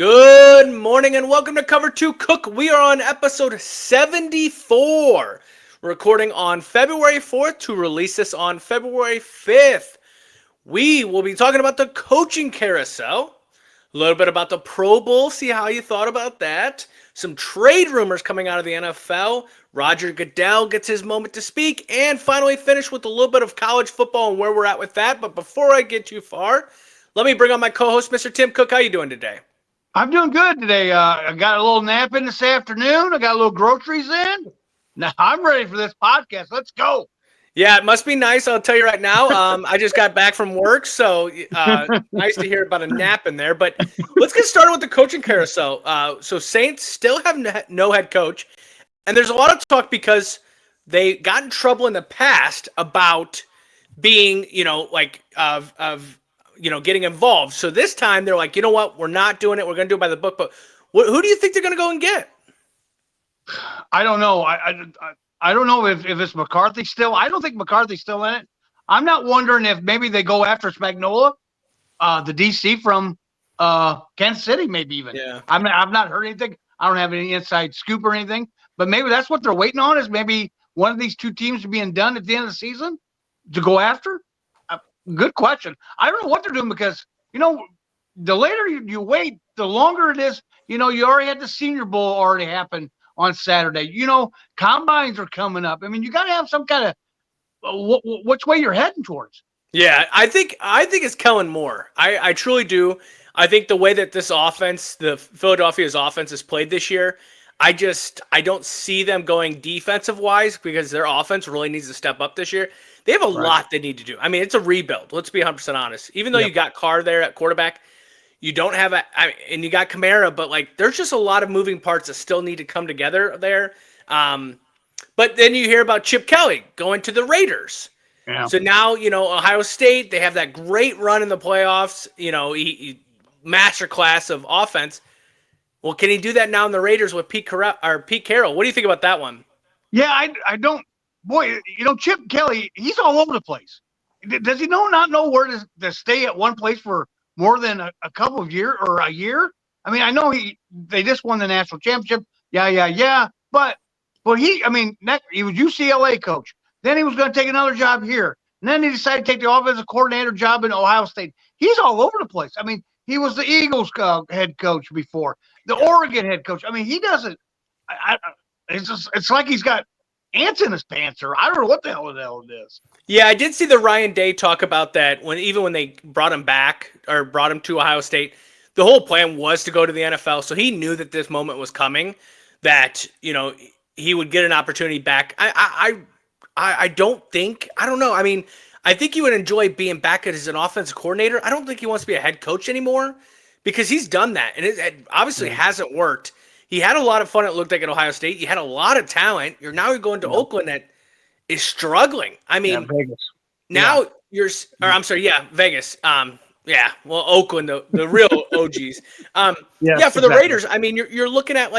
Good morning and welcome to Cover 2 Cook. We are on episode 74, recording on February 4th to release this on February 5th. We will be talking about the coaching carousel, a little bit about the Pro Bowl, see how you thought about that, some trade rumors coming out of the NFL, Roger Goodell gets his moment to speak, and finally finish with a little bit of college football and where we're at with that. But before I get too far, let me bring on my co-host, Mr. Tim Cook. How you doing today? I'm doing good today. I got a little nap in this afternoon. I got a little groceries in. Now I'm ready for this podcast. Let's go. Yeah, it must be nice. I'll tell you right now. I just got back from work, so nice to hear about a nap in there. But let's get started with the coaching carousel. So Saints still have no head coach, and there's a lot of talk because they got in trouble in the past about being, getting involved. So this time they're like, you know what, we're not doing it. We're going to do it by the book. But who do you think they're going to go and get? I don't know. I don't know if it's McCarthy still. I don't think McCarthy's still in it. I'm not wondering if maybe they go after Spagnuolo, the DC from Kansas City, maybe even. Yeah. I've not heard anything. I don't have any inside scoop or anything. But maybe that's what they're waiting on, is maybe one of these two teams being done at the end of the season to go after. Good question. I don't know what they're doing because, the later you wait, the longer it is. You already had the Senior Bowl already happen on Saturday. Combines are coming up. I mean, you got to have some kind of which way you're heading towards. Yeah, I think it's Kellen Moore. I truly do. I think the way that this offense, the Philadelphia's offense, is played this year, I don't see them going defensive wise because their offense really needs to step up this year. They have a lot they need to do. I mean, it's a rebuild. Let's be 100% honest. Even though you got Carr there at quarterback, you don't have and you got Kamara, but there's just a lot of moving parts that still need to come together there. But then you hear about Chip Kelly going to the Raiders. Yeah. So now, Ohio State, they have that great run in the playoffs, he masterclass of offense. Well, can he do that now in the Raiders with Pete Carroll? What do you think about that one? Yeah, I don't. Boy, Chip Kelly, he's all over the place. Does he not know where to stay at one place for more than a couple of years or a year? I mean, I know they just won the national championship. Yeah. But he was UCLA coach. Then he was going to take another job here. And then he decided to take the offensive coordinator job in Ohio State. He's all over the place. I mean, he was the Eagles head coach before, the Oregon head coach. I mean, he doesn't. It's like he's got ants in his pants, or I don't know what the hell it is. Yeah, I did see the Ryan Day talk about that when they brought him back or brought him to Ohio State. The whole plan was to go to the NFL, so he knew that this moment was coming, that he would get an opportunity back. I don't know. I mean, I think he would enjoy being back as an offensive coordinator. I don't think he wants to be a head coach anymore because he's done that, and it obviously hasn't worked. He had a lot of fun, it looked like, at Ohio State. You had a lot of talent. You're going to Oakland that is struggling. I mean, Vegas. Now Vegas. Well, Oakland, the real OGs. For the Raiders, I mean, you're looking at,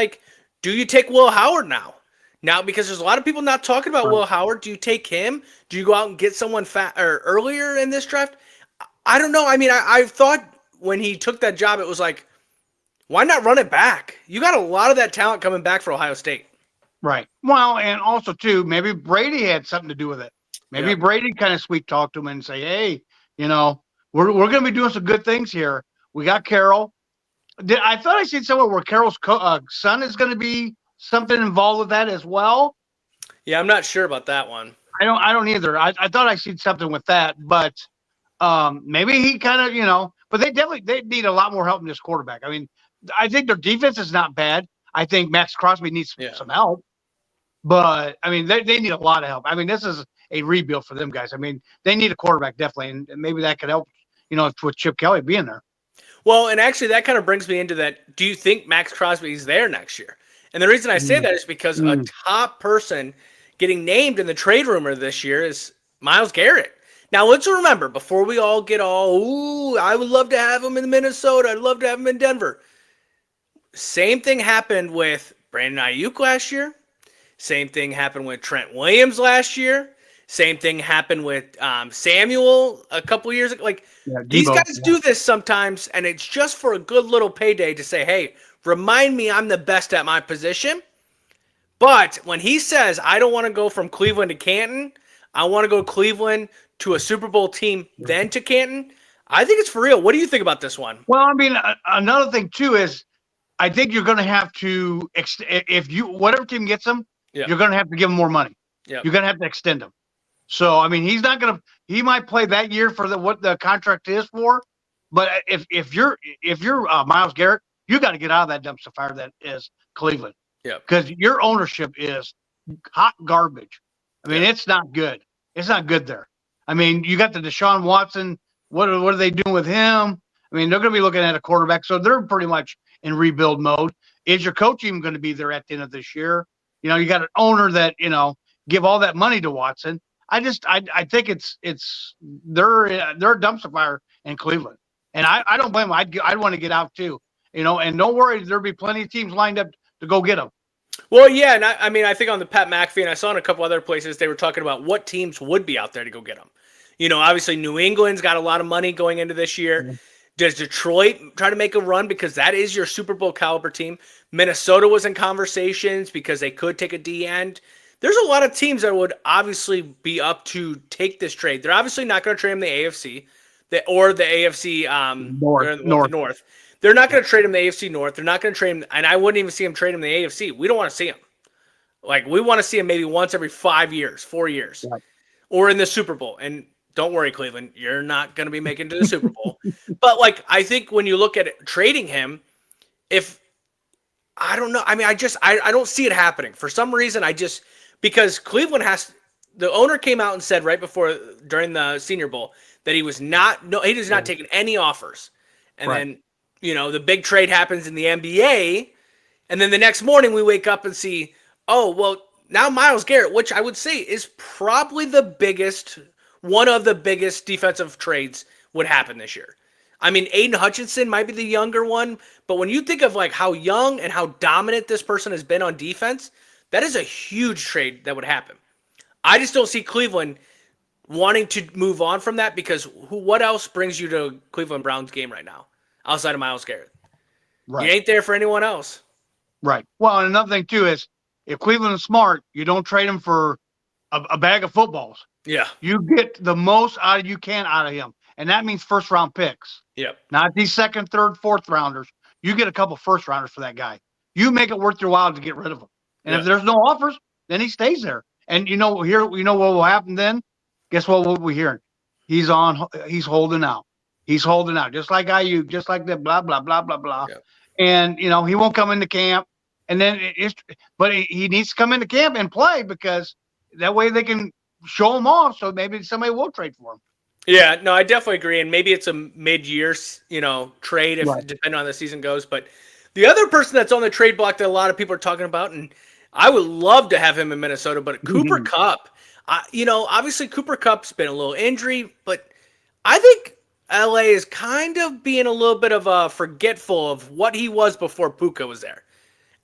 do you take Will Howard now? Now, because there's a lot of people not talking about Will Howard. Do you take him? Do you go out and get someone earlier in this draft? I don't know. I mean, I thought when he took that job, it was like, why not run it back? You got a lot of that talent coming back for Ohio State. Right. Well, and also, too, maybe Brady had something to do with it. Maybe Brady kind of sweet talked to him and say, hey, we're going to be doing some good things here. We got Carroll. I thought I seen somewhere where Carroll's son is going to be something involved with that as well. Yeah, I'm not sure about that one. I don't either. I thought I seen something with that, but maybe he kind of, but they need a lot more help in this quarterback. I mean, I think their defense is not bad. I think Max Crosby needs some help, but I mean, they need a lot of help. I mean, this is a rebuild for them guys. I mean, they need a quarterback definitely, and maybe that could help, with Chip Kelly being there. Well, and actually that kind of brings me into that. Do you think Max Crosby is there next year? And the reason I say that is because a top person getting named in the trade rumor this year is Myles Garrett. Now, let's remember, before we all get I would love to have him in Minnesota. I'd love to have him in Denver. Same thing happened with Brandon Ayuk last year. Same thing happened with Trent Williams last year. Same thing happened with Samuel a couple years ago. Like Yeah, these Debo. guys do this sometimes, and it's just for a good little payday to say, "Hey, remind me I'm the best at my position." But when he says, "I don't want to go from Cleveland to Canton, I want to go Cleveland to a Super Bowl team, then to Canton," I think it's for real. What do you think about this one? Well, I mean, another thing too is I think you're going to have to if you whatever team gets him, Yeah, you're going to have to give him more money. yeah, You're going to have to extend him. So I mean, he's not going to. He might play that year for what the contract is for, but if you're Miles Garrett, you got to get out of that dumpster fire that is Cleveland yeah, because your ownership is hot garbage. I mean, yeah. it's not good. It's not good there. I mean, you got the Deshaun Watson. What are they doing with him? I mean, they're going to be looking at a quarterback, so they're pretty much in rebuild mode. Is your coach even going to be there at the end of this year? You got an owner that give all that money to Watson. I think they're a dumpster fire in Cleveland, and I don't blame them. I'd want to get out too, and don't worry, there'll be plenty of teams lined up to go get them. Well, yeah, and I mean, I think on the Pat McAfee, and I saw in a couple other places, they were talking about what teams would be out there to go get him. Obviously New England's got a lot of money going into this year. Yeah. Does Detroit try to make a run because that is your Super Bowl caliber team? Minnesota was in conversations because they could take a D end. There's a lot of teams that would obviously be up to take this trade. They're obviously not going to trade him the AFC or the AFC North. the North. They're not going to trade him the AFC North. They're not going to trade him, and I wouldn't even see him trade him the AFC. We don't want to see him. Like, we want to see him maybe once every 5 years, 4 years, Right. or in the Super Bowl. And don't worry, Cleveland, you're not going to be making it to the Super Bowl. But, like, I think when you look at it, trading him, I don't know. I mean, I don't see it happening. For some reason, because Cleveland the owner came out and said right during the Senior Bowl that he was not taking any offers. And Right. then, the big trade happens in the NBA. And then the next morning we wake up and see, oh, well, now Myles Garrett, which I would say is probably one of the biggest defensive trades would happen this year. I mean, Aiden Hutchinson might be the younger one, but when you think of like how young and how dominant this person has been on defense, that is a huge trade that would happen. I just don't see Cleveland wanting to move on from that because what else brings you to Cleveland Browns game right now outside of Myles Garrett? Right. You ain't there for anyone else. Right. Well, and another thing too is if Cleveland is smart, you don't trade him for a bag of footballs. Yeah. You get the most you can out of him, and that means first round picks. Yep. Not these second, third, fourth rounders. You get a couple first rounders for that guy. You make it worth your while to get rid of him. And if there's no offers, then he stays there. And what will happen then? Guess what we'll be hearing? He's holding out. He's holding out, just like IU, just like that, blah, blah, blah, blah, blah. Yep. And, he won't come into camp. And then but he needs to come into camp and play because that way they can show him off. So maybe somebody will trade for him. Yeah, no, I definitely agree. And maybe it's a mid-year, trade depending on how the season goes. But the other person that's on the trade block that a lot of people are talking about, and I would love to have him in Minnesota, but Cooper Kupp. Obviously Cooper Kupp's been a little injury, but I think LA is kind of being a little bit of forgetful of what he was before Puka was there.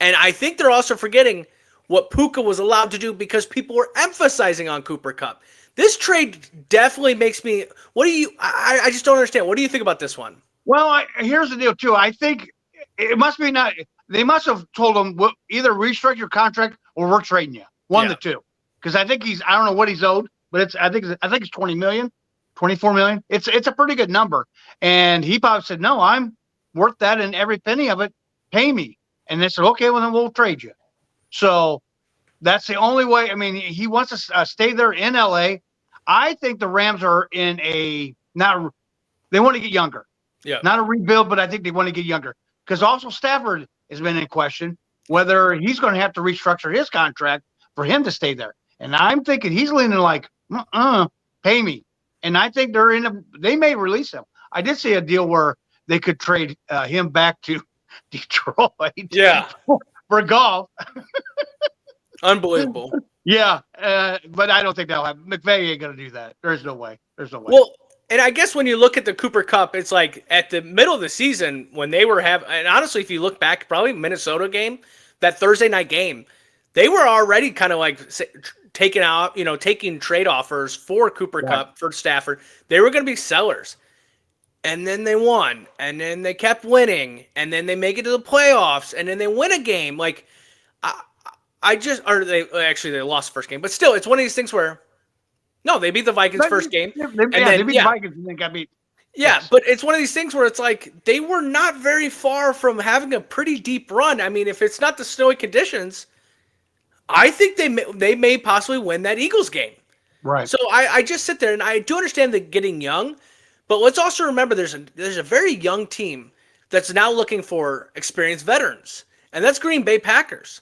And I think they're also forgetting what Puka was allowed to do because people were emphasizing on Cooper Kupp. This trade definitely makes me. I just don't understand. What do you think about this one? Well, here's the deal too. I think it must be not. They must have told him either restructure your contract or we're trading you. One of the two. Because I think I don't know what he's owed, but I think it's 20 million, 24 million. It's a pretty good number. And he probably said, no, I'm worth that and every penny of it. Pay me. And they said, okay, well then we'll trade you. So that's the only way. I mean, he wants to stay there in LA. I think the Rams are they want to get younger. Yeah. Not a rebuild, but I think they want to get younger. Because also Stafford has been in question whether he's going to have to restructure his contract for him to stay there. And I'm thinking he's leaning like, pay me. And I think they may release him. I did see a deal where they could trade him back to Detroit. Yeah. For golf. Unbelievable. Yeah, but I don't think that'll happen. McVay ain't going to do that. There's no way. Well, and I guess when you look at the Cooper Kupp, it's like at the middle of the season when they were and honestly, if you look back, probably Minnesota game, that Thursday night game, they were already kind of like taking trade offers for Cooper Right. Kupp, for Stafford. They were going to be sellers. And then they won. And then they kept winning. And then they make it to the playoffs. And then they win a game. Like, I, they lost the first game. But still, it's one of these things where, no, they beat the Vikings first game. They beat the Vikings and then got beat. Yeah, Yes. but it's one of these things where it's like they were not very far from having a pretty deep run. I mean, if it's not the snowy conditions, I think they may possibly win that Eagles game. Right. So I just sit there and I do understand the getting young, but let's also remember there's a very young team that's now looking for experienced veterans, and that's Green Bay Packers.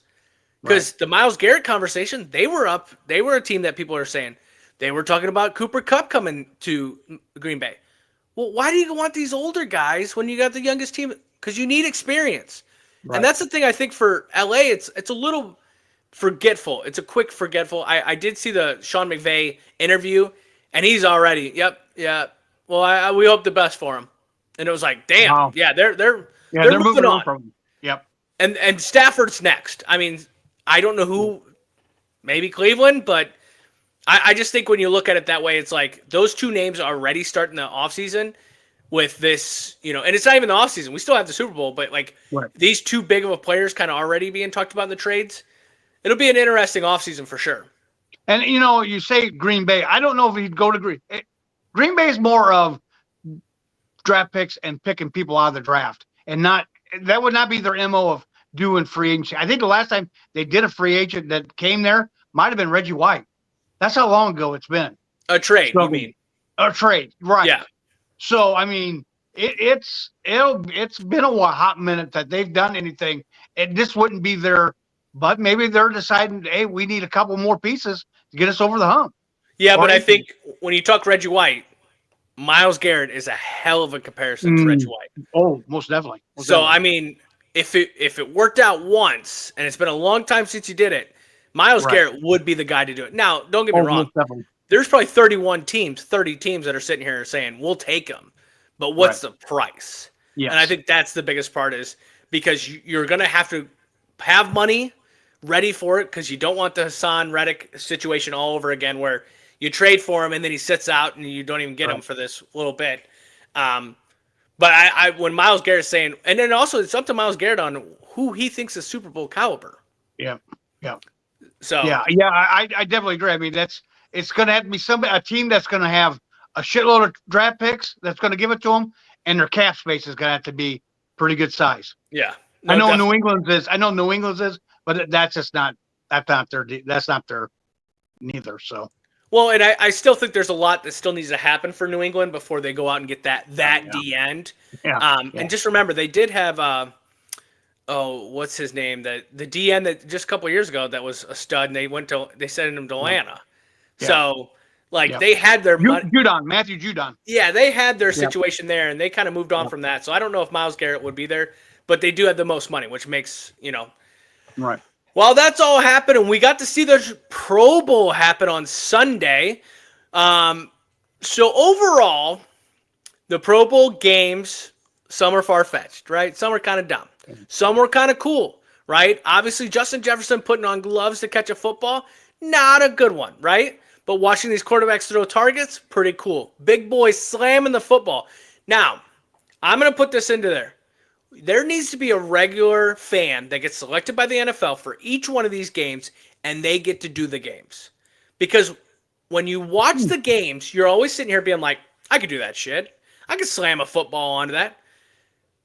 Because the Myles Garrett conversation, they were a team that people are saying they were talking about Cooper Kupp coming to Green Bay. Well, why do you want these older guys when you got the youngest team? Because you need experience. Right. And that's the thing I think for LA, it's a little forgetful. It's a quick forgetful. I did see the Sean McVay interview, and he's already, yeah. Well, we hope the best for him. And it was like, damn, wow. Yeah, they're moving on. From, yep. And Stafford's next. I mean, I don't know who, maybe Cleveland, but I just think when you look at it that way, it's like those two names are already starting the offseason with this, and it's not even the offseason. We still have the Super Bowl, but these two big of a players kind of already being talked about in the trades. It'll be an interesting offseason for sure. And, you say Green Bay. I don't know if he'd go to Green Bay is more of draft picks and picking people out of the draft, and that would not be their MO of doing free agency. I think the last time they did a free agent that came there might have been Reggie White. That's how long ago it's been. A trade, you mean? A trade, right? Yeah. So I mean, it's been a hot minute that they've done anything, and this wouldn't be their. But maybe they're deciding, hey, we need a couple more pieces to get us over the hump. Yeah, but I think when you talk Reggie White, Myles Garrett is a hell of a comparison to Reggie White. Oh, most definitely. I mean, if it worked out once, and it's been a long time since you did it, Myles Garrett would be the guy to do it. Now, don't get me wrong. There's probably 30 teams that are sitting here saying, we'll take him. But what's the price? Yes. And I think that's the biggest part is because you're going to have money ready for it because you don't want the Hassan Reddick situation all over again where you trade for him and then he sits out and you don't even get him for this little bit. But when Myles Garrett's saying, and then also it's up to Myles Garrett on who he thinks is Super Bowl caliber. Yeah. So I definitely agree. I mean, it's going to have to be a team that's going to have a shitload of draft picks that's going to give it to them, and their cap space is going to have to be pretty good size. Yeah, I know New England's is, but that's just not. That's not their neither. So. Well, and I still think there's a lot that still needs to happen for New England before they go out and get that D end. Yeah. And just remember, they did have what's his name? The DN that just a couple of years ago that was a stud, and they sent him to Atlanta. Yeah. So they had their Matthew Judon. Yeah, they had their situation there, and they kind of moved on from that. So I don't know if Myles Garrett would be there, but they do have the most money, which makes right. Well, that's all happened, and we got to see the Pro Bowl happen on Sunday. So overall, the Pro Bowl games, some are far-fetched, right? Some are kind of dumb. Some were kind of cool, right? Obviously, Justin Jefferson putting on gloves to catch a football, not a good one, right? But watching these quarterbacks throw targets, pretty cool. Big boys slamming the football. Now, I'm going to put this into there. There needs to be a regular fan that gets selected by the NFL for each one of these games, and they get to do the games. Because when you watch the games, you're always sitting here being like, I could do that shit. I could slam a football onto that.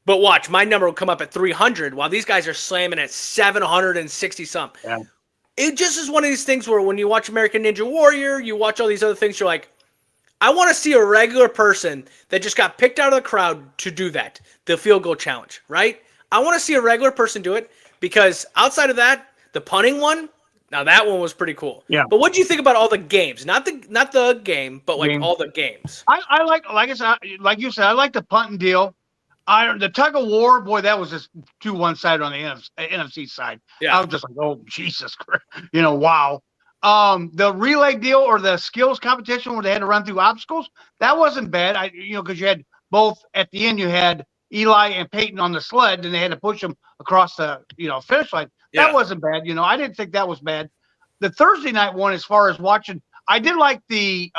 But watch, my number will come up at 300 while these guys are slamming at 760-something. Yeah. It just is one of these things where when you watch American Ninja Warrior, you watch all these other things, you're like, I want to see a regular person that just got picked out of the crowd to do that, the field goal challenge, right? I want to see a regular person do it because outside of that, the punting one, now that one was pretty cool. Yeah. But what do you think about all the games? Not the game, but all the games. I like you said, I like the punting deal. The tug of war, boy, that was just too one-sided on the NFC side. Yeah. I was just like, oh, Jesus Christ. Wow. The relay deal or the skills competition where they had to run through obstacles, that wasn't bad. Because you had both at the end, you had Eli and Peyton on the sled, and they had to push them across the finish line. Yeah. That wasn't bad. I didn't think that was bad. the Thursday night one, as far as watching, I did like the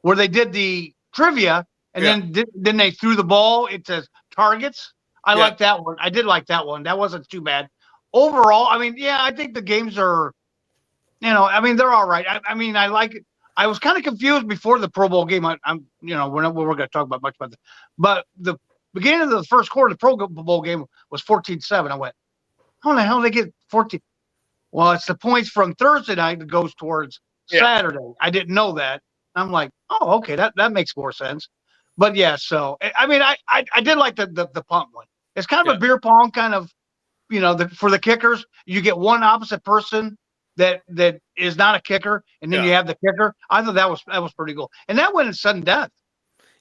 where they did the trivia and then they threw the ball. It says targets. I like that one. I did like that one. That wasn't too bad. Overall, I mean, yeah, I think the games are, I mean, they're all right. I mean, I like it. I was kind of confused before the Pro Bowl game. We're going to talk about much about that. But the beginning of the first quarter of the Pro Bowl game was 14-7. I went, how the hell did they get 14? Well, it's the points from Thursday night that goes towards Saturday. I didn't know that. I'm like, oh, okay, that makes more sense. But yeah, so I mean, I did like the punt one. It's kind of a beer pong kind of, for the kickers. You get one opposite person that is not a kicker, and then you have the kicker. I thought that was pretty cool, and that went in sudden death.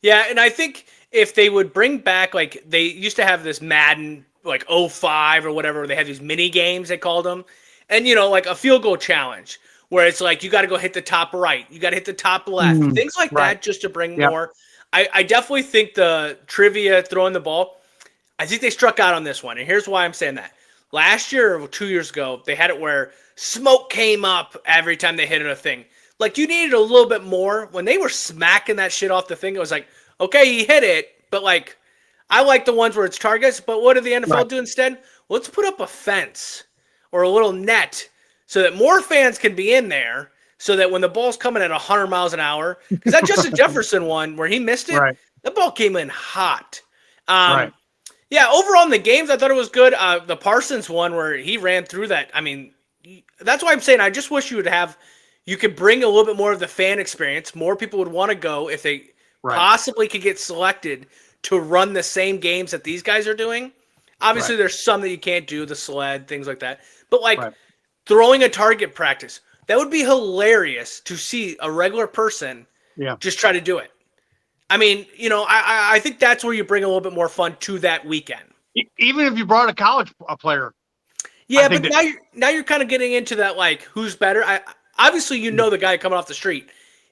Yeah, and I think if they would bring back, like, they used to have this Madden, like 05 or whatever, where they had these mini games, they called them, and like a field goal challenge where it's like you got to go hit the top right, you got to hit the top left, things like that, just to bring more. I definitely think the trivia throwing the ball, I think they struck out on this one, and here's why I'm saying that. Last year or 2 years ago, they had it where smoke came up every time they hit a thing. Like, you needed a little bit more. When they were smacking that shit off the thing, it was like, okay, he hit it, but like, I like the ones where it's targets, but what did the NFL do instead? Well, let's put up a fence or a little net so that more fans can be in there, so that when the ball's coming at 100 miles an hour, because that Justin Jefferson one where he missed it, the ball came in hot. Yeah, overall in the games, I thought it was good. The Parsons one where he ran through that, I mean, that's why I'm saying I just wish you could bring a little bit more of the fan experience. More people would want to go if they possibly could get selected to run the same games that these guys are doing. Obviously, there's some that you can't do, the sled, things like that. But like throwing a target practice, that would be hilarious to see a regular person just try to do it. I mean, I think that's where you bring a little bit more fun to that weekend. Even if you brought a college player. Yeah, but now you're kind of getting into that, like, who's better. Obviously, the guy coming off the street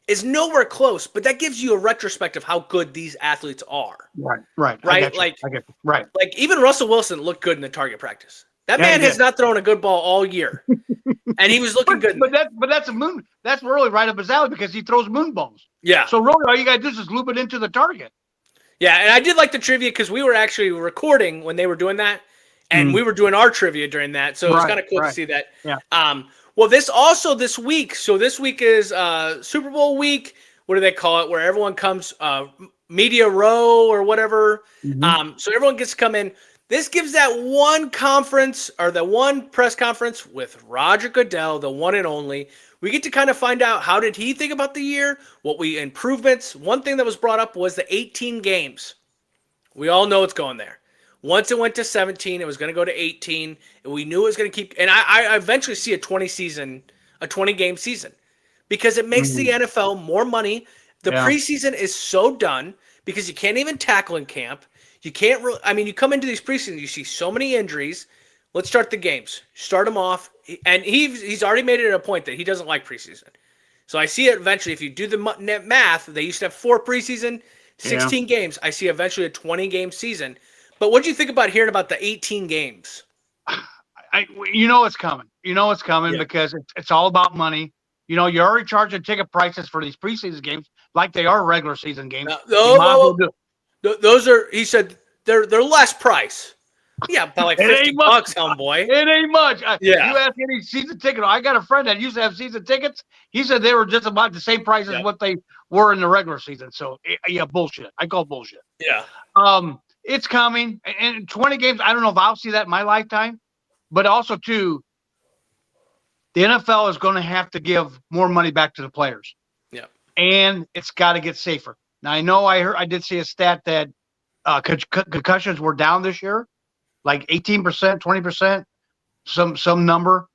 is nowhere close, but that gives you a retrospect of how good these athletes are. Right. Like, like even Russell Wilson looked good in the target practice. That man has not thrown a good ball all year, and he was looking good. But that's a moon. That's really right up his alley because he throws moon balls. Yeah. So really, all you gotta do is just loop it into the target. Yeah, and I did like the trivia because we were actually recording when they were doing that, and we were doing our trivia during that, so it was kind of cool to see that. Yeah. Well, this week. So this week is Super Bowl week. What do they call it? Where everyone comes, media row or whatever. So everyone gets to come in. This gives that one conference or the one press conference with Roger Goodell, the one and only. We get to kind of find out how did he think about the year, improvements. One thing that was brought up was the 18 games. We all know it's going there. Once it went to 17, it was going to go to 18, and we knew it was going to keep. And I eventually see a 20-game season, because it makes the NFL more money. The preseason is so done because you can't even tackle in camp. You can't really. I mean, you come into these preseasons, you see so many injuries. Let's start the games. Start them off, and he's already made it a point that he doesn't like preseason. So I see it eventually. If you do the math, they used to have 4 preseason, 16 games. I see eventually a 20-game season. But what do you think about hearing about the 18 games? It's coming. It's coming because it's all about money. You're already charging ticket prices for these preseason games like they are regular season games. Those are, he said, they're less price. Yeah, by like $50, homeboy. It ain't much. You ask any season ticket. I got a friend that used to have season tickets. He said they were just about the same price as what they were in the regular season. So bullshit. I call bullshit. Yeah. It's coming. And 20 games, I don't know if I'll see that in my lifetime. But also, too, the NFL is going to have to give more money back to the players. Yeah. And it's got to get safer. Now, I know I did see a stat that concussions were down this year, like 18%, 20%, some number.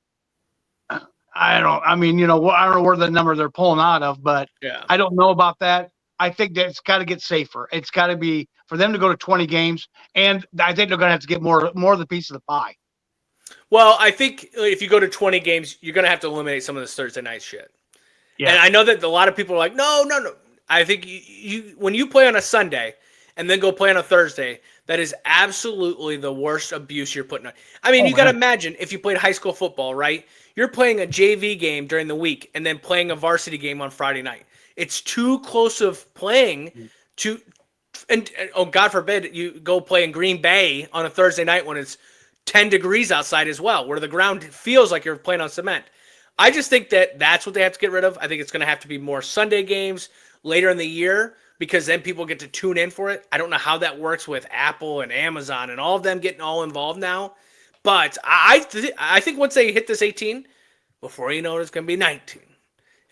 I don't know where the number they're pulling out of, but I don't know about that. I think that it's got to get safer. It's got to be for them to go to 20 games, and I think they're going to have to get more of the piece of the pie. Well, I think if you go to 20 games, you're going to have to eliminate some of this Thursday night shit. Yeah. And I know that a lot of people are like, no. I think you when you play on a Sunday and then go play on a Thursday, That is absolutely the worst abuse you're putting on. I mean, Oh, you got to man. imagine if you played high school football, right? You're playing a JV game during the week and then playing a varsity game on Friday night. It's too close of playing to, and oh, God forbid you go play in Green Bay on a Thursday night when it's 10 degrees outside as well, where the ground feels like you're playing on cement. I just think that that's what they have to get rid of. I think it's going to have to be more Sunday games later in the year because then people get to tune in for it. I don't know how that works with Apple and Amazon and all of them getting all involved now. But I think once they hit this 18, before you know it, it's going to be 19.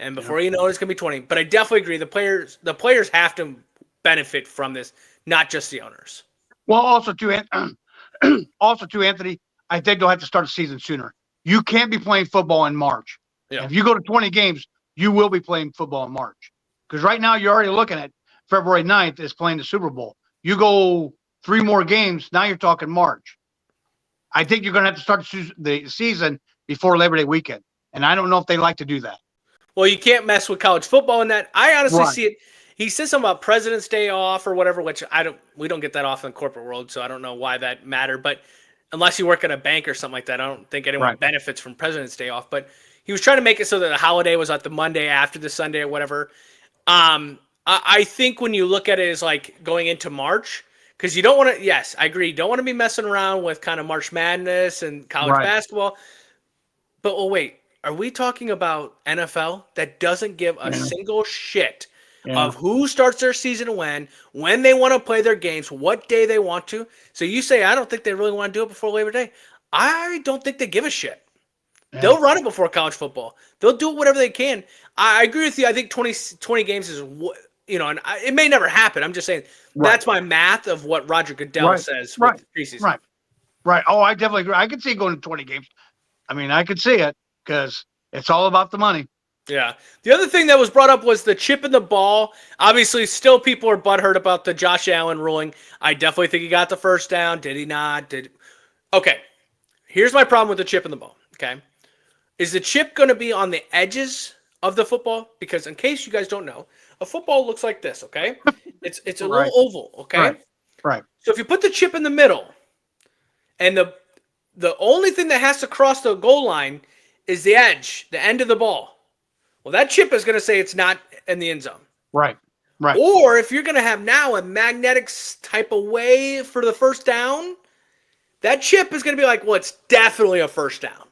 And before you know it, it's going to be 20. But I definitely agree. The players have to benefit from this, not just the owners. Well, also too, Anthony, I think they'll have to start the season sooner. You can't be playing football in March. Yeah. And if you go to 20 games, you will be playing football in March. Because right now you're already looking at February 9th is playing the Super Bowl. You go 3 more games, now you're talking March. I think you're going to have to start the season before Labor Day weekend. And I don't know if they like to do that. Well, you can't mess with college football in that. I honestly Right. see it. He says something about President's Day off or whatever, which we don't get that off in the corporate world, so I don't know why that mattered. But unless you work at a bank or something like that, I don't think anyone Right. benefits from President's Day off. But he was trying to make it so that the holiday was like the Monday after the Sunday or whatever. I think when you look at it as like going into March, because you don't want to, yes, I agree, you don't want to be messing around with kind of March Madness and college Right. basketball. But oh wait, are we talking about NFL that doesn't give a single shit of who starts their season when they want to play their games, what day they want to? So you say, I don't think they really want to do it before Labor Day. I don't think they give a shit. They'll run it before college football. They'll do whatever they can. I agree with you. I think 20 games is, and it may never happen. I'm just saying that's my math of what Roger Goodell says with preseason. Right. Oh, I definitely agree. I could see going to 20 games. I mean, I could see it because it's all about the money. Yeah. The other thing that was brought up was the chip in the ball. Obviously, still people are butthurt about the Josh Allen ruling. I definitely think he got the first down. Did he not? Okay. Here's my problem with the chip in the ball. Okay. Is the chip going to be on the edges of the football? Because in case you guys don't know, a football looks like this, okay? It's a little oval, okay? Right. So if you put the chip in the middle, and the only thing that has to cross the goal line is the edge, the end of the ball. Well, that chip is going to say it's not in the end zone. Right. Or if you're going to have now a magnetic type of way for the first down, that chip is going to be like, well, it's definitely a first down.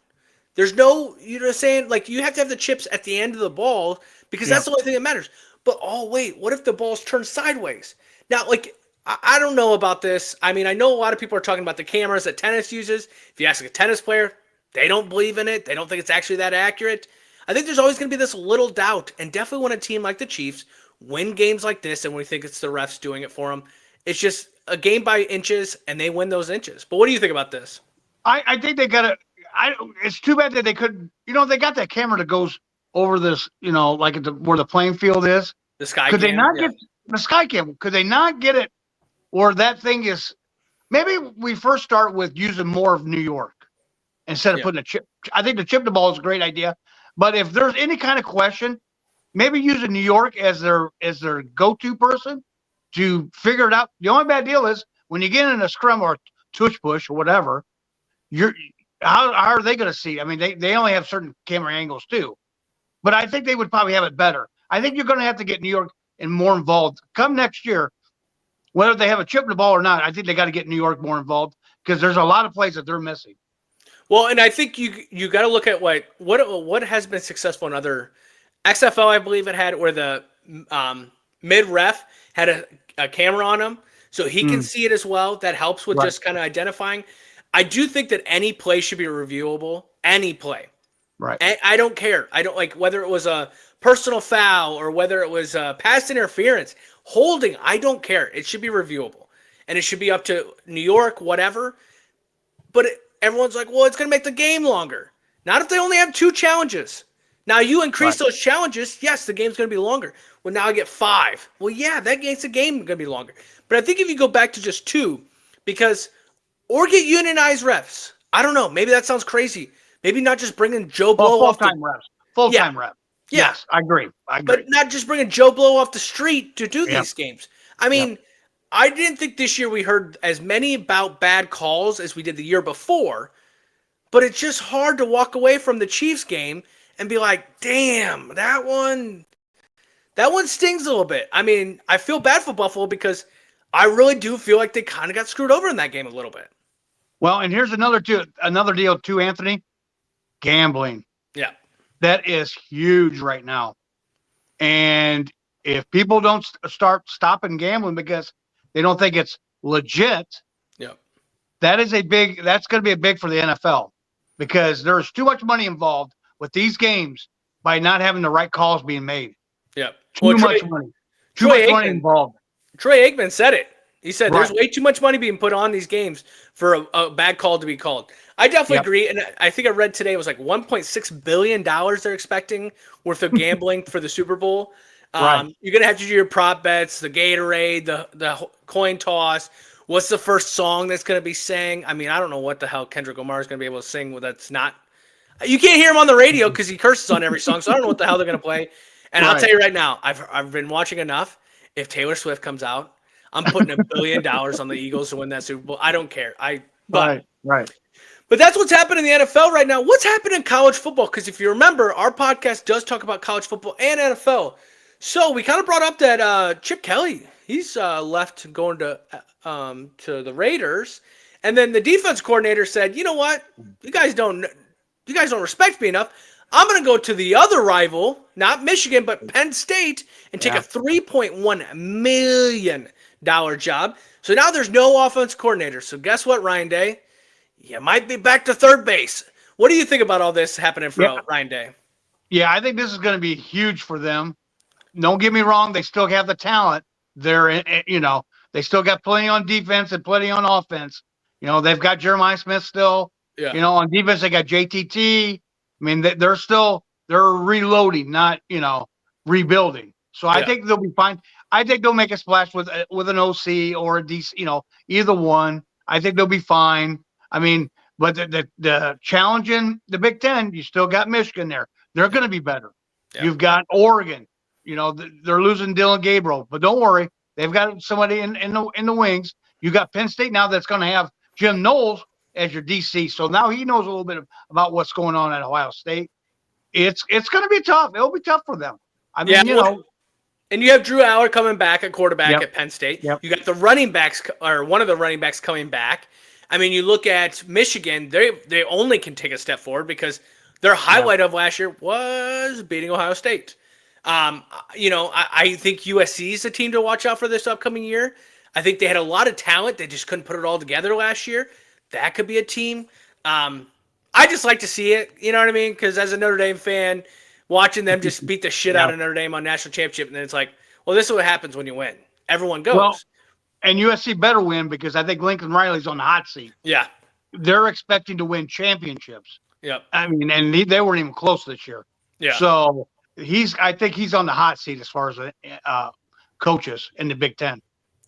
There's no, saying, like, you have to have the chips at the end of the ball because that's the only thing that matters. But, oh, wait, what if the ball's turned sideways? Now, like, I don't know about this. I mean, I know a lot of people are talking about the cameras that tennis uses. If you ask a tennis player, they don't believe in it. They don't think it's actually that accurate. I think there's always going to be this little doubt. And definitely when a team like the Chiefs win games like this and we think it's the refs doing it for them, it's just a game by inches and they win those inches. But what do you think about this? I think they got to. It's too bad that they couldn't. They got that camera that goes over this. Like where the playing field is. The sky. Could they not get the sky cam? Could they not get it? Or that thing is. Maybe we first start with using more of New York instead of putting a chip. I think the chip the ball is a great idea, but if there's any kind of question, maybe using New York as their go-to person to figure it out. The only bad deal is when you get in a scrum or tush push or whatever, how are they going to see? I mean, they only have certain camera angles too, but I think they would probably have it better. I think you're going to have to get New York and more involved come next year, whether they have a chip in the ball or not. I think they got to get New York more involved because there's a lot of plays that they're missing. Well, and I think you got to look at what has been successful in other XFL. I believe it had where the mid ref had a camera on him, so he can see it as well. That helps with just kind of identifying. I do think that any play should be reviewable. Any play. Right. I don't care. I don't like whether it was a personal foul or whether it was a pass interference, holding. I don't care. It should be reviewable. And it should be up to New York, whatever. But everyone's like, well, it's going to make the game longer. Not if they only have 2 challenges. Now, you increase those challenges, yes, the game's going to be longer. Well, now I get 5. Well, yeah, that makes the game going to be longer. But I think if you go back to just 2, or get unionized refs. I don't know. Maybe that sounds crazy. Maybe not just bringing Joe Blow off full-time refs. Full-time refs. Yeah. Yes, I agree. But not just bringing Joe Blow off the street to do these games. I mean, I didn't think this year we heard as many about bad calls as we did the year before, but it's just hard to walk away from the Chiefs game and be like, damn, that one stings a little bit. I mean, I feel bad for Buffalo because I really do feel like they kind of got screwed over in that game a little bit. Well, and here's another deal too, Anthony. Gambling. Yeah. That is huge right now. And if people don't start stopping gambling because they don't think it's legit, yeah, that's going to be a big for the NFL because there's too much money involved with these games by not having the right calls being made. Yeah. Too much money. Too much money involved. Troy Aikman said it. He said Right. there's way too much money being put on these games for a bad call to be called. I definitely agree. And I think I read today it was like $1.6 billion they're expecting worth of gambling for the Super Bowl. Right. You're going to have to do your prop bets, the Gatorade, the coin toss. What's the first song that's going to be sang? I mean, I don't know what the hell Kendrick Lamar is going to be able to sing that's not. You can't hear him on the radio because he curses on every song, so I don't know what the hell they're going to play. And I'll tell you right now, I've been watching enough. If Taylor Swift comes out, I'm putting $1 billion on the Eagles to win that Super Bowl. I don't care. Right. But that's what's happening in the NFL right now. What's happening in college football? Because if you remember, our podcast does talk about college football and NFL. So we kind of brought up that Chip Kelly, he's left going to the Raiders, and then the defense coordinator said, "You know what? You guys don't respect me enough. I'm going to go to the other rival, not Michigan, but Penn State, and take a $3.1 million job." So now there's no offense coordinator. So guess what, Ryan Day? You might be back to third base. What do you think about all this happening for Ryan Day? Yeah, I think this is going to be huge for them. Don't get me wrong; they still have the talent. They still got plenty on defense and plenty on offense. They've got Jeremiah Smith still. Yeah. On defense they got JTT. I mean, they're reloading, not rebuilding. So I think they'll be fine. I think they'll make a splash with an OC or a DC. Either one. I think they'll be fine. I mean, but the challenge in the Big Ten, you still got Michigan there. They're going to be better. Yeah. You've got Oregon. They're losing Dylan Gabriel, but don't worry, they've got somebody in the wings. You got Penn State now that's going to have Jim Knowles as your DC, so now he knows a little bit about what's going on at Ohio State. It's going to be tough. It'll be tough for them. I mean, and you have Drew Aller coming back at quarterback at Penn State. Yep. You got the running backs, or one of the running backs coming back. I mean, you look at Michigan; they only can take a step forward because their highlight of last year was beating Ohio State. I think USC is a team to watch out for this upcoming year. I think they had a lot of talent. They just couldn't put it all together last year. That could be a team. I just like to see it. You know what I mean? Because as a Notre Dame fan, watching them just beat the shit out of Notre Dame on national championship, and then it's like, well, this is what happens when you win. Everyone goes. Well, and USC better win because I think Lincoln Riley's on the hot seat. Yeah. They're expecting to win championships. Yep. I mean, and they weren't even close this year. Yeah. So I think he's on the hot seat as far as coaches in the Big Ten.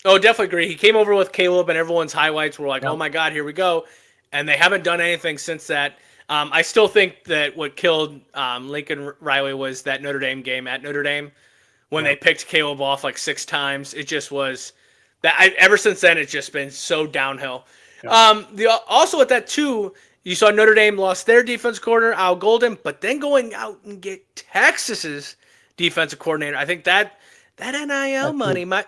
Oh, definitely agree. He came over with Caleb, and everyone's highlights were like, oh, my God, here we go. And they haven't done anything since that. I still think that what killed Lincoln Riley was that Notre Dame game at Notre Dame when they picked Caleb off like 6 times. It just was that. Ever since then, it's just been so downhill. Yeah. Also at that, too, you saw Notre Dame lost their defense coordinator, Al Golden, but then going out and get Texas's defensive coordinator. I think that NIL money might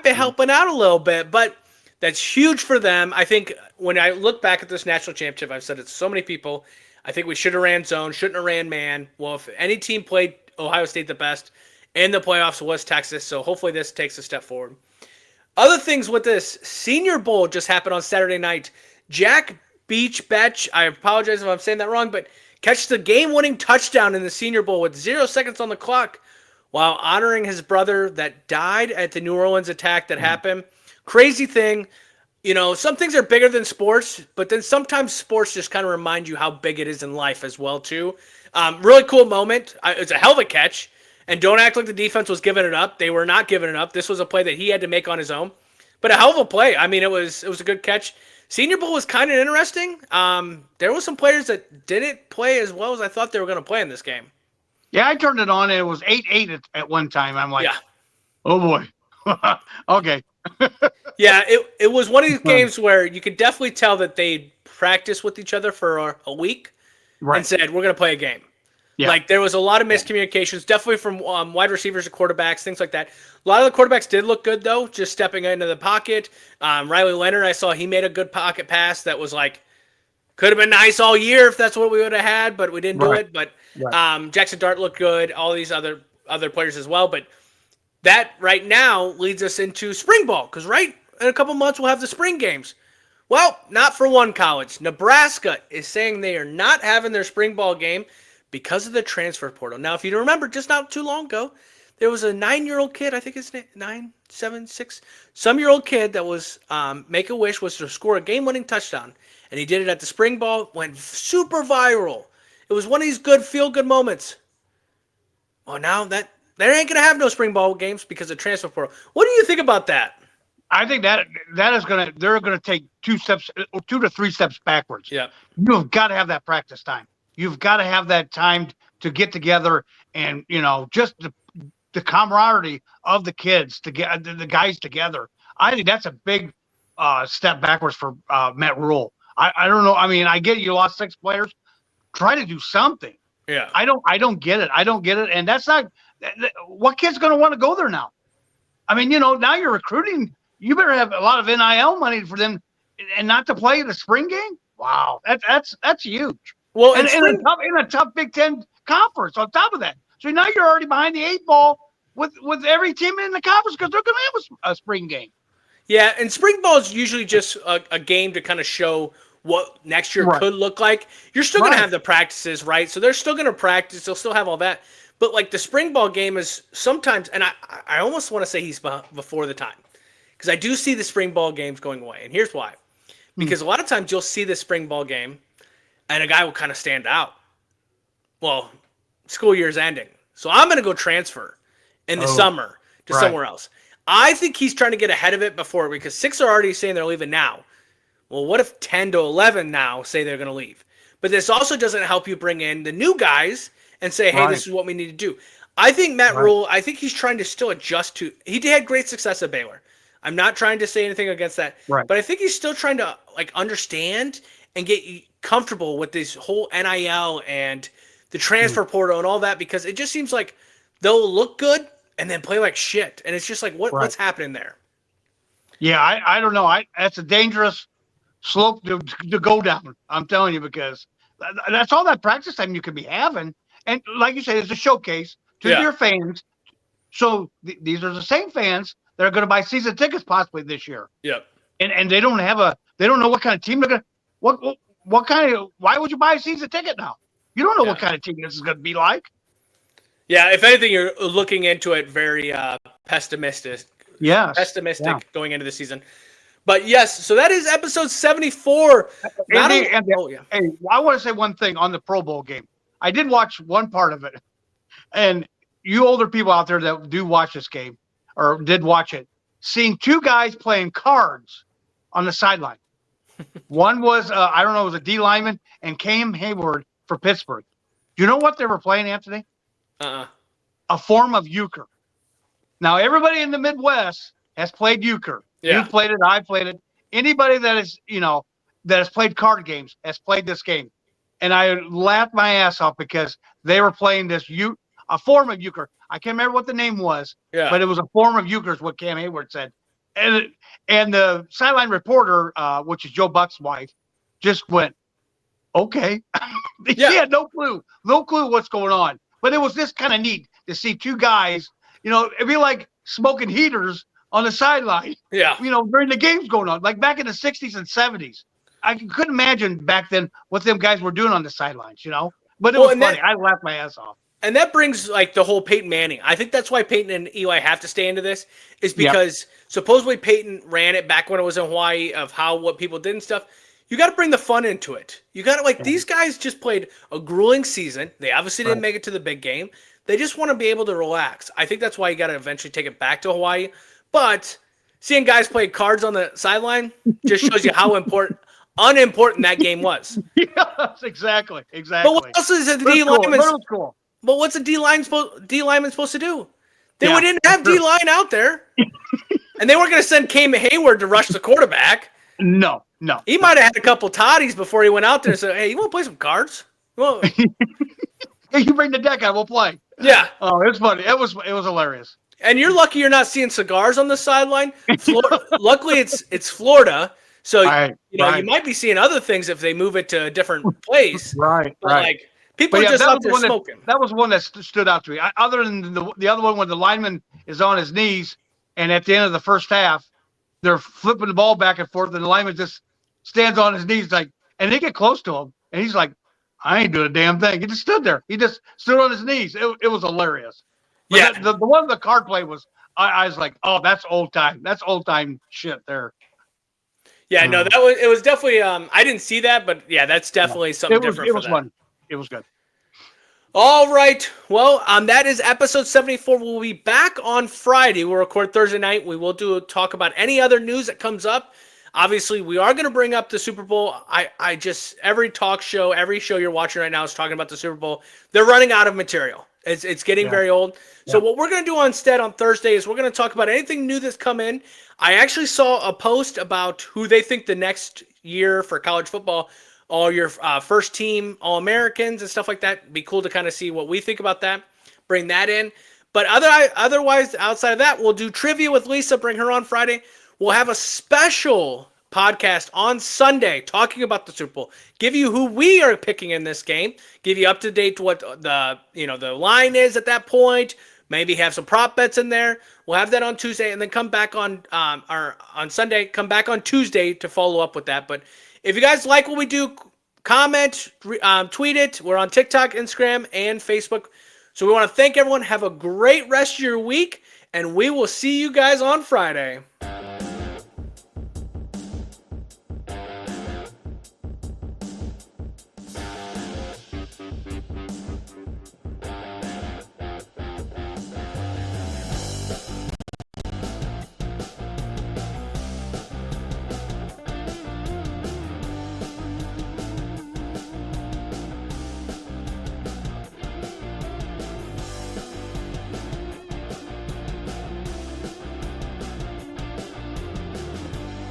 be helping out a little bit, but that's huge for them. I think when I look back at this national championship, I've said it to so many people, I think we should have ran zone, shouldn't have ran man. Well, if any team played Ohio State the best in the playoffs was Texas, so hopefully this takes a step forward. Other things with this, Senior Bowl just happened on Saturday night. Jack Betch, I apologize if I'm saying that wrong, but catch the game-winning touchdown in the Senior Bowl with 0 seconds on the clock while honoring his brother that died at the New Orleans attack that happened. Crazy thing. Some things are bigger than sports, but then sometimes sports just kind of remind you how big it is in life as well, too. Really cool moment. It's a hell of a catch. And don't act like the defense was giving it up. They were not giving it up. This was a play that he had to make on his own. But a hell of a play. I mean, it was a good catch. Senior Bowl was kind of interesting. There were some players that didn't play as well as I thought they were going to play in this game. Yeah, I turned it on, and it was 8-8 at one time. I'm like, oh, boy. Okay. Yeah, it was one of these games where you could definitely tell that they practiced with each other for a week and Right. said, we're going to play a game. Yeah. Like, there was a lot of Yeah. miscommunications, definitely from wide receivers to quarterbacks, things like that. A lot of the quarterbacks did look good, though, just stepping into the pocket. Riley Leonard, I saw he made a good pocket pass that was like, could have been nice all year if that's what we would have had, but we didn't do Right. it. But Right. Jackson Dart looked good, all these other players as well. But that right now leads us into spring ball, because right in a couple months we'll have the spring games. Well, not for one college. Nebraska is saying they are not having their spring ball game because of the transfer portal. Now, if you remember, just not too long ago, there was a 9-year-old kid, I think his name 9, 7, 6, some-year-old kid that was make a wish was to score a game-winning touchdown, and he did it at the spring ball. Went super viral. It was one of these good feel-good moments. Well, now that they ain't gonna have no spring ball games because of transfer portal. What do you think about that? I think that is gonna they're gonna take 2 to 3 steps backwards. Yeah. You've got to have that practice time. You've got to have that time to get together and just the camaraderie of the kids to get the guys together. I think that's a big step backwards for Matt Rule. I don't know. I mean, I get you lost 6 players. Try to do something. Yeah. I don't get it. I don't get it. And that's not what kid's going to want to go there now. I mean, now you're recruiting. You better have a lot of NIL money for them, and not to play the spring game. Wow, that's huge. Well, and in a tough Big Ten conference on top of that. So now you're already behind the 8 ball with every team in the conference because they're going to have a spring game. Yeah, and spring ball is usually just a game to kind of show what next year could look like. You're still going to have the practices, right? So they're still going to practice. They'll still have all that. But like the spring ball game is sometimes, and I almost want to say he's before the time, because I do see the spring ball games going away. And here's why. Because a lot of times you'll see the spring ball game and a guy will kind of stand out. Well, school year's ending. So I'm going to go transfer in the summer to somewhere else. I think he's trying to get ahead of it before, because 6 are already saying they're leaving now. Well, what if 10 to 11 now say they're going to leave? But this also doesn't help you bring in the new guys and say, hey, this is what we need to do. I think Matt Rule, I think he's trying to still adjust to – he had great success at Baylor. I'm not trying to say anything against that. But I think he's still trying to understand and get comfortable with this whole NIL and the transfer portal and all that, because it just seems like they'll look good and then play like shit. And it's just like, what's happening there? Yeah, I don't know. That's a dangerous slope to go down. I'm telling you, because that's all that practice time you could be having. And like you said, it's a showcase to your fans. So these are the same fans that are going to buy season tickets possibly this year. Yep. And they don't know what kind of team they're going to, why would you buy a season ticket now? You don't know what kind of team this is going to be like. Yeah, if anything, you're looking into it very pessimistic. Yeah. Pessimistic going into the season. But yes, so that is episode 74. Hey, I want to say one thing on the Pro Bowl game. I did watch one part of it. And you older people out there that do watch this game or did watch it, seeing 2 guys playing cards on the sideline. One was, I don't know, it was a D lineman and Cam Hayward for Pittsburgh. Do you know what they were playing, Anthony? A form of euchre. Now, everybody in the Midwest has played euchre. Yeah. You've played it. I played it. Anybody that is, that has played card games has played this game. And I laughed my ass off because they were playing this a form of euchre. I can't remember what the name was, but it was a form of euchre is what Cam Hayward said. And the sideline reporter, which is Joe Buck's wife, just went, okay. She had no clue what's going on. But it was just kind of neat to see 2 guys, it'd be like smoking heaters on the sideline. Yeah. During the games going on, like back in the 60s and 70s. I couldn't imagine back then what them guys were doing on the sidelines, But it was funny. I laughed my ass off. And that brings like the whole Peyton Manning. I think that's why Peyton and Eli have to stay into this, is because supposedly Peyton ran it back when it was in Hawaii of what people did and stuff. You got to bring the fun into it. You got to these guys just played a grueling season. They obviously didn't make it to the big game. They just want to be able to relax. I think that's why you got to eventually take it back to Hawaii. But seeing guys play cards on the sideline just shows you how unimportant that game was. Yes, exactly. But what else is the D lineman? Cool. But what's a D lineman supposed to do? Didn't have D line out there. And they weren't going to send Cam Hayward to rush the quarterback. No. He might have had a couple toddies before he went out there and said, "Hey, you want to play some cards?" Well, Hey, you bring the deck out, we'll play. yeah. Oh, it's funny. It was hilarious. And you're lucky you're not seeing cigars on the sideline. Luckily, it's Florida, so you might be seeing other things if they move it to a different place. Right. Like people are just out there smoking. That was one that stood out to me. Other than the other one when the lineman is on his knees, and at the end of the first half, they're flipping the ball back and forth, and the lineman just stands on his knees and they get close to him, and he's like, "I ain't doing a damn thing." He just stood there. He just stood on his knees. It was hilarious. But yeah, the one the card play was. I was like, "Oh, that's old time. That's old time shit there." Yeah, no, it was definitely. I didn't see that, but yeah, that's definitely something different. It was fun. It was good. All right. Well, that is episode 74. We'll be back on Friday. We'll record Thursday night. We will talk about any other news that comes up. Obviously, we are going to bring up the Super Bowl. I just every talk show, every show you're watching right now is talking about the Super Bowl. They're running out of material. It's getting very old. So what we're going to do instead on Thursday is we're going to talk about anything new that's come in. I actually saw a post about who they think the next year for college football, all your first team All-Americans and stuff like that. It'd be cool to kind of see what we think about that. Bring that in. But otherwise, outside of that, we'll do trivia with Lisa. Bring her on Friday. We'll have a special podcast on Sunday talking about the Super Bowl. Give you who we are picking in this game. Give you up to date to what the line is at that point. Maybe have some prop bets in there. We'll have that on Tuesday, and then come back on Sunday. Come back on Tuesday to follow up with that. But if you guys like what we do, comment, tweet it. We're on TikTok, Instagram, and Facebook. So we want to thank everyone. Have a great rest of your week, and we will see you guys on Friday.